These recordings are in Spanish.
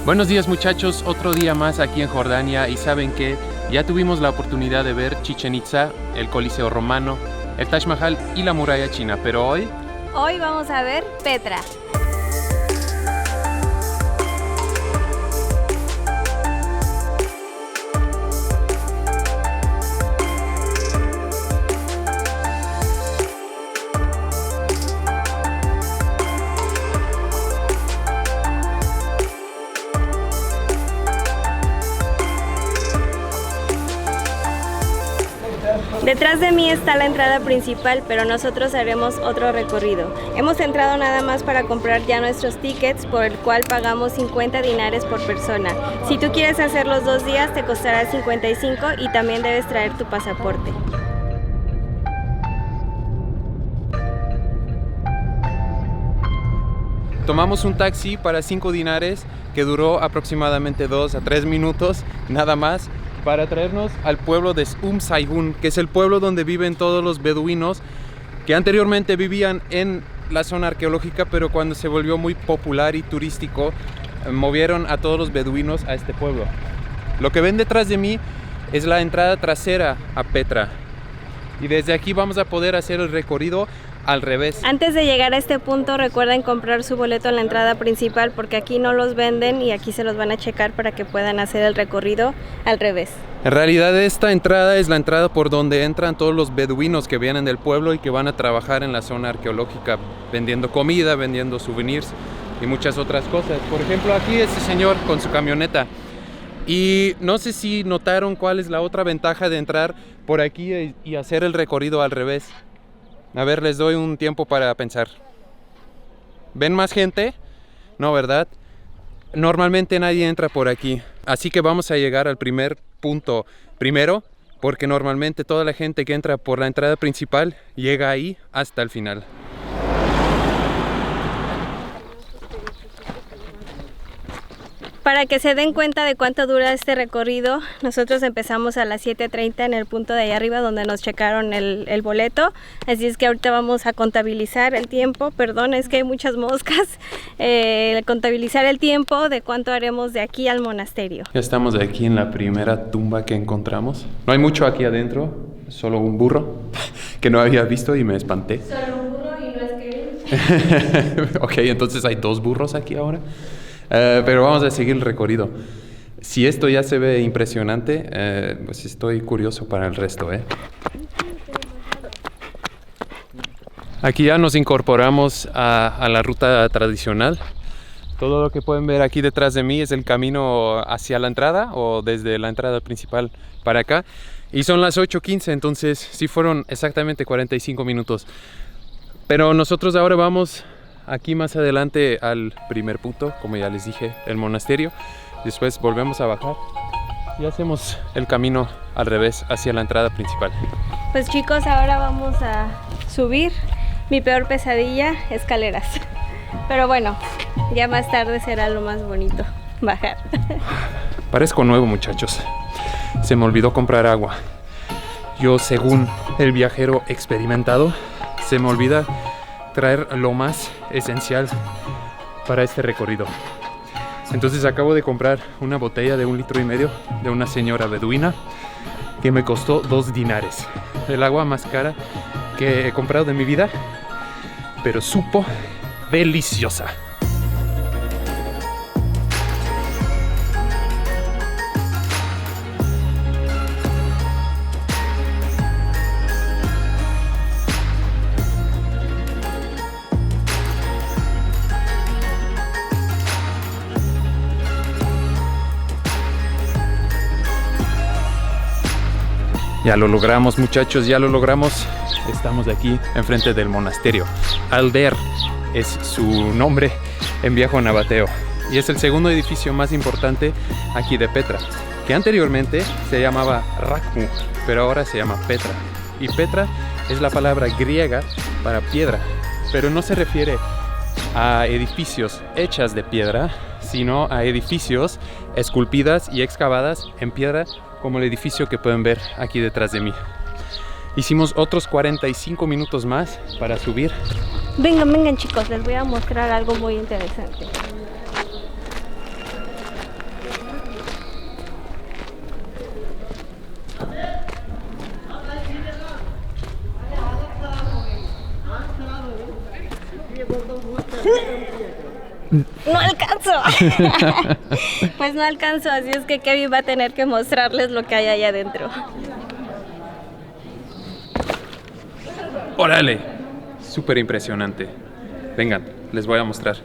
Buenos días muchachos, otro día más aquí en Jordania y saben que ya tuvimos la oportunidad de ver Chichén Itzá, el Coliseo Romano, el Taj Mahal y la Muralla China, pero hoy vamos a ver Petra. Detrás de mí está la entrada principal, pero nosotros haremos otro recorrido. Hemos entrado nada más para comprar ya nuestros tickets, por el cual pagamos 50 dinares por persona. Si tú quieres hacer los 2 días, te costará 55 y también debes traer tu pasaporte. tomamos un taxi para 5 dinares que duró aproximadamente 2 a 3 minutos, nada más, para traernos al pueblo de Sayhun, que es el pueblo donde viven todos los beduinos que anteriormente vivían en la zona arqueológica, pero cuando se volvió muy popular y turístico, movieron a todos los beduinos a este pueblo. Lo que ven detrás de mí es la entrada trasera a Petra, y desde aquí vamos a poder hacer el recorrido al revés. Antes de llegar a este punto, recuerden comprar su boleto en la entrada principal, porque aquí no los venden y aquí se los van a checar para que puedan hacer el recorrido al revés. En realidad esta entrada es la entrada por donde entran todos los beduinos que vienen del pueblo y que van a trabajar en la zona arqueológica vendiendo comida, vendiendo souvenirs y muchas otras cosas. Por ejemplo, aquí este señor con su camioneta. Y no sé si notaron cuál es la otra ventaja de entrar por aquí y hacer el recorrido al revés. A ver, les doy un tiempo para pensar. ¿Ven más gente? No, ¿verdad? Normalmente nadie entra por aquí. Así que vamos a llegar al primer punto primero, porque normalmente toda la gente que entra por la entrada principal llega ahí hasta el final. Para que se den cuenta de cuánto dura este recorrido, nosotros empezamos a las 7:30 en el punto de ahí arriba donde nos checaron el boleto. Así es que ahorita vamos a contabilizar el tiempo. Perdón, es que hay muchas moscas. Contabilizar el tiempo de cuánto haremos de aquí al monasterio. Ya estamos aquí en la primera tumba que encontramos. No hay mucho aquí adentro, solo un burro que no había visto y me espanté. Solo un burro y no es que... Ok, entonces hay 2 burros aquí ahora. Pero vamos a seguir el recorrido. Si esto ya se ve impresionante, pues estoy curioso para el resto, Aquí ya nos incorporamos a la ruta tradicional. Todo lo que pueden ver aquí detrás de mí es el camino hacia la entrada o desde la entrada principal para acá. Y son las 8:15, entonces sí fueron exactamente 45 minutos. Pero nosotros ahora vamos aquí más adelante al primer punto, como ya les dije, el monasterio. Después volvemos a bajar y hacemos el camino al revés hacia la entrada principal. Pues chicos, ahora vamos a subir. Mi peor pesadilla, escaleras. Pero bueno, ya más tarde será lo más bonito, bajar. Parezco nuevo, muchachos. Se me olvidó comprar agua. Yo, según el viajero experimentado, se me olvida traer lo más esencial para este recorrido. Entonces acabo de comprar una botella de 1,5 litros de una señora beduina que me costó 2 dinares. El agua más cara que he comprado de mi vida, pero supo deliciosa. Ya lo logramos, muchachos, ya lo logramos. Estamos aquí enfrente del monasterio. Alder es su nombre en viejo nabateo y es el segundo edificio más importante aquí de Petra, que anteriormente se llamaba Rakhmu, pero ahora se llama Petra. Y Petra es la palabra griega para piedra, pero no se refiere a edificios hechas de piedra, sino a edificios esculpidas y excavadas en piedra, como el edificio que pueden ver aquí detrás de mí. Hicimos otros 45 minutos más para subir. Vengan chicos, les voy a mostrar algo muy interesante. Pues no alcanzo, así es que Kevin va a tener que mostrarles lo que hay allá adentro. ¡Órale! Súper impresionante. Vengan, les voy a mostrar.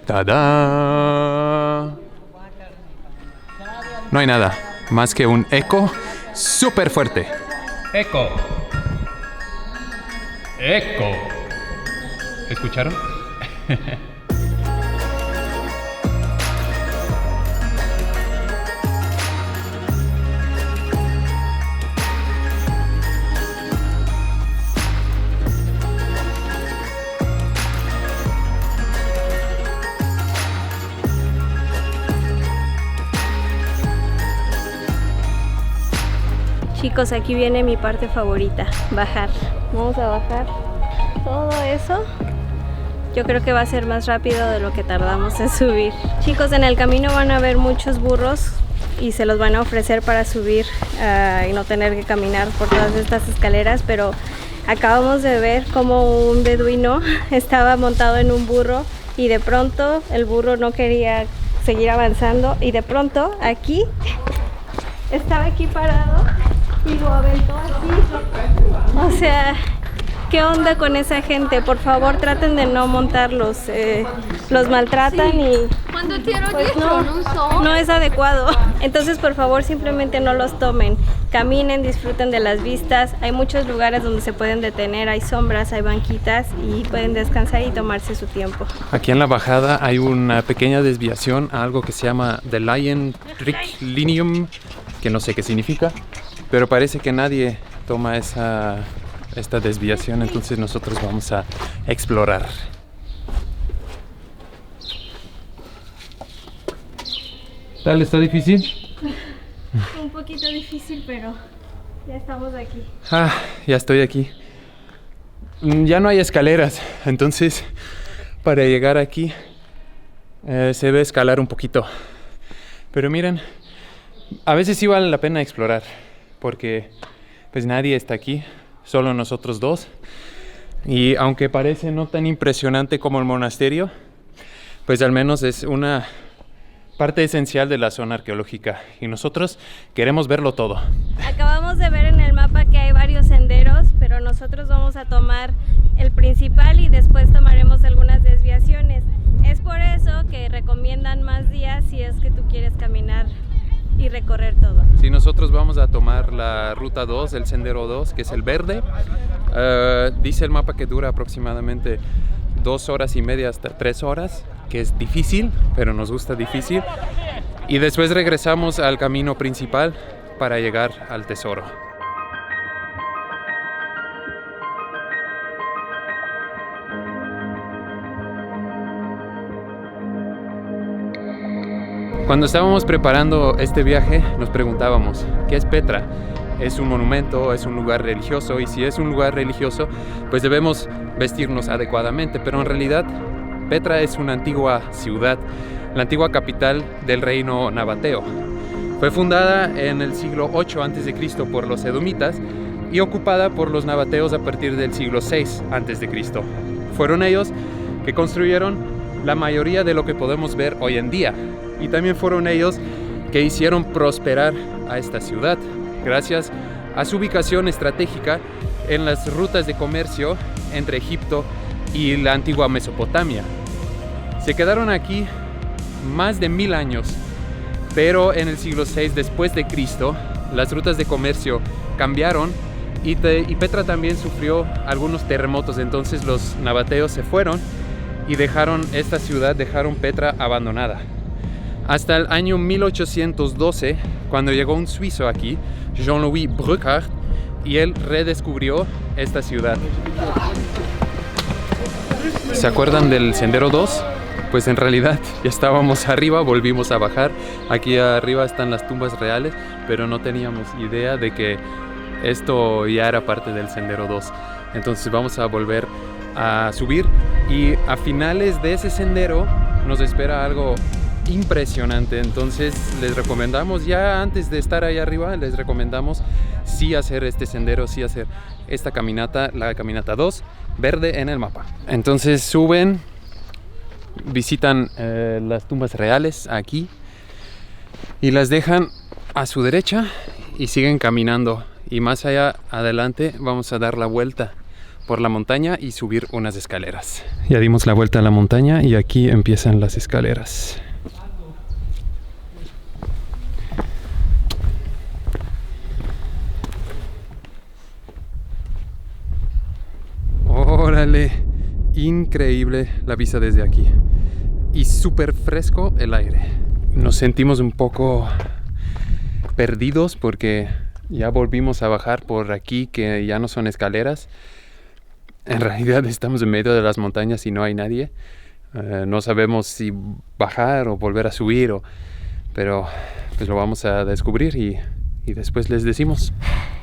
¡Tada! No hay nada más que un eco súper fuerte. ¡Eco! ¡Eco! ¿Escucharon? Chicos, aquí viene mi parte favorita, bajar. Vamos a bajar todo eso. Yo creo que va a ser más rápido de lo que tardamos en subir. Chicos, en el camino van a ver muchos burros y se los van a ofrecer para subir y no tener que caminar por todas estas escaleras, pero acabamos de ver cómo un beduino estaba montado en un burro y de pronto el burro no quería seguir avanzando y de pronto aquí estaba aquí parado y lo aventó así. O sea, ¿qué onda con esa gente? Por favor, traten de no montarlos. Los maltratan y pues no es adecuado. Entonces, por favor, simplemente no los tomen. Caminen, disfruten de las vistas. Hay muchos lugares donde se pueden detener, hay sombras, hay banquitas y pueden descansar y tomarse su tiempo. Aquí en la bajada hay una pequeña desviación a algo que se llama The Lion Triclinium, que no sé qué significa, pero parece que nadie toma esta desviación, entonces nosotros vamos a explorar. ¿Tal? ¿Está difícil? Un poquito difícil, pero ya estamos aquí. Ya estoy aquí. Ya no hay escaleras, entonces para llegar aquí se debe escalar un poquito. Pero miren, a veces sí vale la pena explorar, porque pues nadie está aquí, solo nosotros dos. Y aunque parece no tan impresionante como el monasterio, pues al menos es una parte esencial de la zona arqueológica y nosotros queremos verlo todo. Acabamos de ver en el mapa que hay varios senderos, pero nosotros vamos a tomar el principal y después tomaremos algunas desviaciones. Es por eso que recomiendan más días si es que tú quieres caminar y recorrer todo. Sí, nosotros vamos a tomar la ruta 2, el sendero 2, que es el verde. Dice el mapa que dura aproximadamente 2 horas y media hasta 3 horas, que es difícil, pero nos gusta difícil. Y después regresamos al camino principal para llegar al tesoro. Cuando estábamos preparando este viaje, nos preguntábamos, ¿qué es Petra? ¿Es un monumento? ¿Es un lugar religioso? Y si es un lugar religioso, pues debemos vestirnos adecuadamente. Pero en realidad, Petra es una antigua ciudad, la antigua capital del reino nabateo. Fue fundada en el siglo 8 a.C. por los edomitas y ocupada por los nabateos a partir del siglo 6 a.C. Fueron ellos que construyeron la mayoría de lo que podemos ver hoy en día. Y también fueron ellos que hicieron prosperar a esta ciudad, gracias a su ubicación estratégica en las rutas de comercio entre Egipto y la antigua Mesopotamia. Se quedaron aquí más de 1000 años, pero en el siglo 6 después de Cristo, las rutas de comercio cambiaron y Petra también sufrió algunos terremotos. Entonces los nabateos se fueron y dejaron esta ciudad, dejaron Petra abandonada. Hasta el año 1812, cuando llegó un suizo aquí, Jean-Louis Brocard, y él redescubrió esta ciudad. ¿Se acuerdan del sendero 2? Pues en realidad ya estábamos arriba, volvimos a bajar. Aquí arriba están las tumbas reales, pero no teníamos idea de que esto ya era parte del sendero 2. Entonces vamos a volver a subir y a finales de ese sendero nos espera algo impresionante. Entonces les recomendamos, ya antes de estar ahí arriba, les recomendamos sí hacer este sendero, sí hacer esta caminata, la caminata 2, verde en el mapa. Entonces suben visitan las tumbas reales aquí y las dejan a su derecha y siguen caminando. Y más allá adelante vamos a dar la vuelta por la montaña y subir unas escaleras. Ya dimos la vuelta a la montaña y aquí empiezan las escaleras. Órale, increíble la vista desde aquí y súper fresco el aire. Nos sentimos un poco perdidos porque ya volvimos a bajar por aquí, que ya no son escaleras. En realidad estamos en medio de las montañas y no hay nadie. No sabemos si bajar o volver a subir, pero pues lo vamos a descubrir y después les decimos.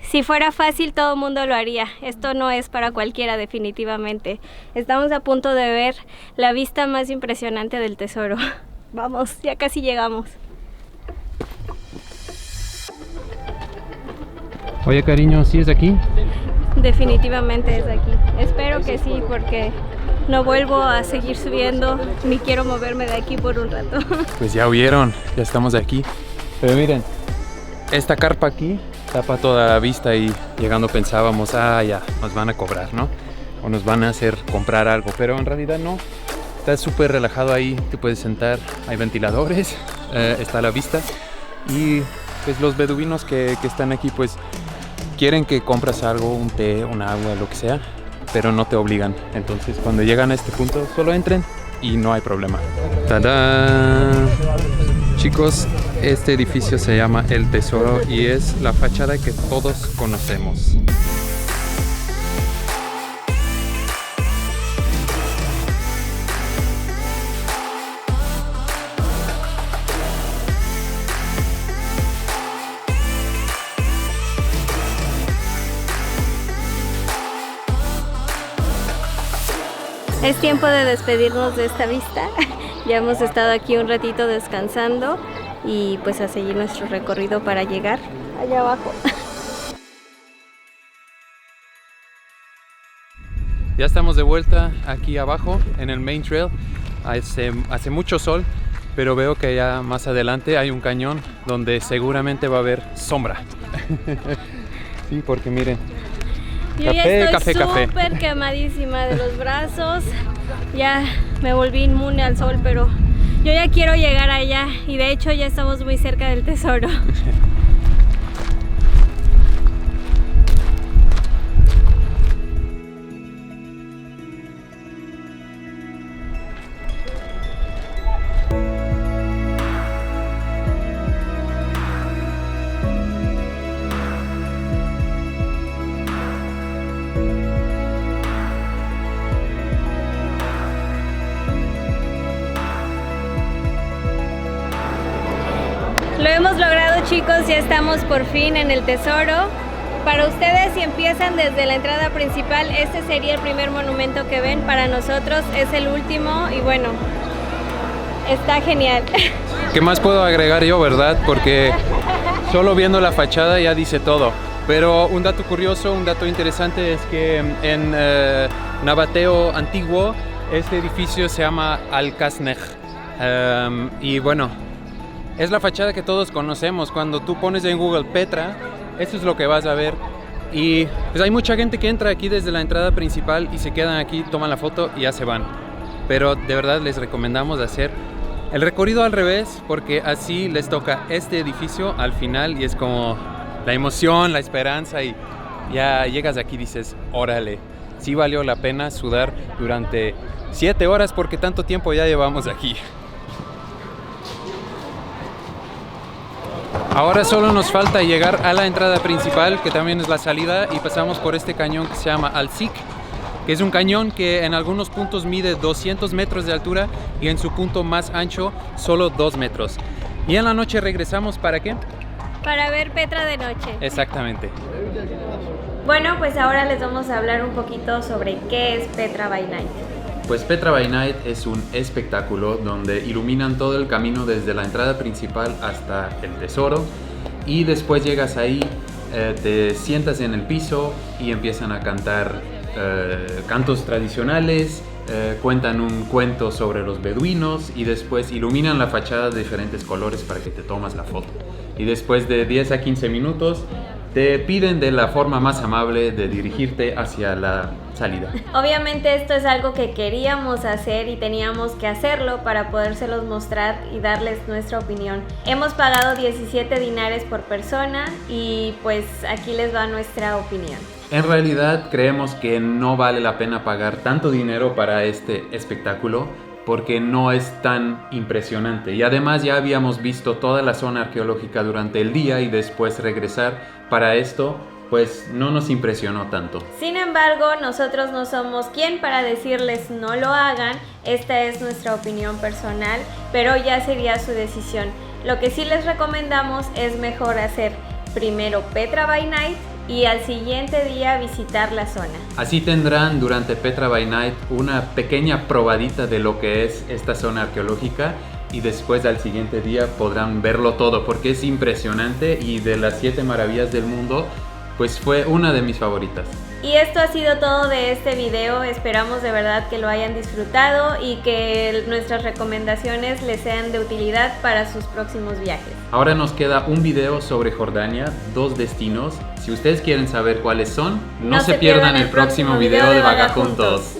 Si fuera fácil, todo el mundo lo haría. Esto no es para cualquiera, definitivamente. Estamos a punto de ver la vista más impresionante del tesoro. Vamos, ya casi llegamos. Oye, cariño, ¿sí es aquí? Definitivamente es aquí. Espero que sí, porque no vuelvo a seguir subiendo, ni quiero moverme de aquí por un rato. Pues ya oyeron, ya estamos aquí. Pero miren, esta carpa aquí tapa toda la vista y llegando pensábamos, ya, nos van a cobrar, ¿no? O nos van a hacer comprar algo, pero en realidad no. Está súper relajado ahí, te puedes sentar, hay ventiladores, está a la vista. Y pues los beduinos que están aquí pues quieren que compras algo, un té, un agua, lo que sea, pero no te obligan. Entonces cuando llegan a este punto solo entren y no hay problema. ¡Tadán! Chicos, este edificio se llama El Tesoro y es la fachada que todos conocemos. Es tiempo de despedirnos de esta vista. Ya hemos estado aquí un ratito descansando y pues a seguir nuestro recorrido para llegar allá abajo. Ya estamos de vuelta aquí abajo en el main trail. Hace mucho sol, pero veo que ya más adelante hay un cañón donde seguramente va a haber sombra. Sí, porque miren, Yo ya estoy súper quemadísima de los brazos, ya me volví inmune al sol, pero yo ya quiero llegar allá y de hecho ya estamos muy cerca del tesoro. Lo hemos logrado, chicos, ya estamos por fin en el tesoro. Para ustedes, si empiezan desde la entrada principal, este sería el primer monumento que ven. Para nosotros es el último y bueno, está genial. ¿Qué más puedo agregar yo, verdad? Porque solo viendo la fachada ya dice todo. Pero un dato curioso, un dato interesante es que en nabateo antiguo este edificio se llama Al-Kasneh. Y bueno, es la fachada que todos conocemos. Cuando tú pones en Google Petra, eso es lo que vas a ver. Y pues hay mucha gente que entra aquí desde la entrada principal y se quedan aquí, toman la foto y ya se van. Pero de verdad les recomendamos hacer el recorrido al revés, porque así les toca este edificio al final y es como la emoción, la esperanza, y ya llegas aquí y dices, órale, sí valió la pena sudar durante 7 horas porque tanto tiempo ya llevamos aquí. Ahora solo nos falta llegar a la entrada principal, que también es la salida, y pasamos por este cañón que se llama Al-Zik, que es un cañón que en algunos puntos mide 200 metros de altura y en su punto más ancho solo 2 metros. Y en la noche regresamos, ¿para qué? Para ver Petra de noche. Exactamente. Bueno, pues ahora les vamos a hablar un poquito sobre qué es Petra by Night. Pues Petra by Night es un espectáculo donde iluminan todo el camino desde la entrada principal hasta el tesoro, y después llegas ahí, te sientas en el piso y empiezan a cantar cantos tradicionales cuentan un cuento sobre los beduinos y después iluminan la fachada de diferentes colores para que te tomas la foto. Y después de 10 a 15 minutos te piden de la forma más amable de dirigirte hacia la salida. Obviamente esto es algo que queríamos hacer y teníamos que hacerlo para podérselos mostrar y darles nuestra opinión. Hemos pagado 17 dinares por persona y pues aquí les va nuestra opinión. En realidad creemos que no vale la pena pagar tanto dinero para este espectáculo porque no es tan impresionante y además ya habíamos visto toda la zona arqueológica durante el día y después regresar para esto pues no nos impresionó tanto. Sin embargo, nosotros no somos quien para decirles no lo hagan, esta es nuestra opinión personal, pero ya sería su decisión. Lo que sí les recomendamos es mejor hacer primero Petra by Night y al siguiente día visitar la zona. Así tendrán durante Petra by Night una pequeña probadita de lo que es esta zona arqueológica y después al siguiente día podrán verlo todo porque es impresionante y de las 7 maravillas del mundo pues fue una de mis favoritas. Y esto ha sido todo de este video, esperamos de verdad que lo hayan disfrutado y que nuestras recomendaciones les sean de utilidad para sus próximos viajes. Ahora nos queda un video sobre Jordania, 2 destinos. Si ustedes quieren saber cuáles son, no se pierdan el próximo video de Vagajuntos.